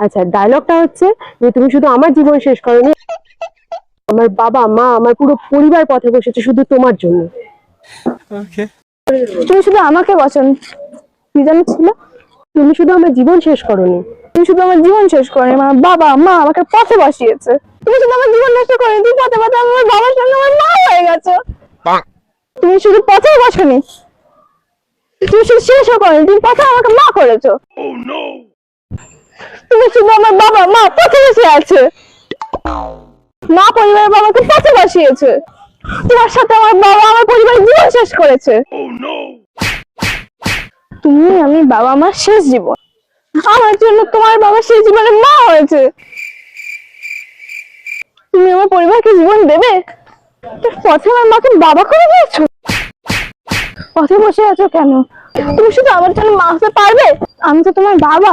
আচ্ছা, ডায়লগটা হচ্ছে যে তুমি শুধু আমার জীবন শেষ করোনি, আমার বাবা মা আমার পুরো পরিবার পথে বসেছে শুধু তোমার জন্য। ওকে। তুমি শুধু আমাকে বচন কি জানো ছিল, তুমি শুধু আমার জীবন শেষ করোনি, তুমি শুধু আমার জীবন শেষ করে আমার বাবা মা আমাকে পথে বসিয়েছে। তুমি শুধু আমার জীবন নষ্ট করে তুমি পথে পথে আমার বাবার সঙ্গে আমার মা হয়ে গেছো। তুমি শুধু পথে বসনি, তুমি শুধু শেষও করনি, তুমি পথে আমাকে মা করেছো। তুমি শুধু আমার বাবা মা পথে বসে আছে, মা পরিবারের বাবাকে পথে বসিয়েছে। তোমার সাথে আমার বাবা আমার পরিবারের জীবন শেষ করেছে। তুমি আমি বাবা মার শেষ জীবন, আমার জন্য তোমার বাবা শেষ জীবনে মা হয়েছে। তুমি আমার পরিবারকে জীবন দেবে? পথে আমার মাকে বাবা করে দিয়েছো, পথে বসে আছো কেন? তুমি শুধু আমার জন্য মা হতে পারবে? আমি তো তোমার বাবা।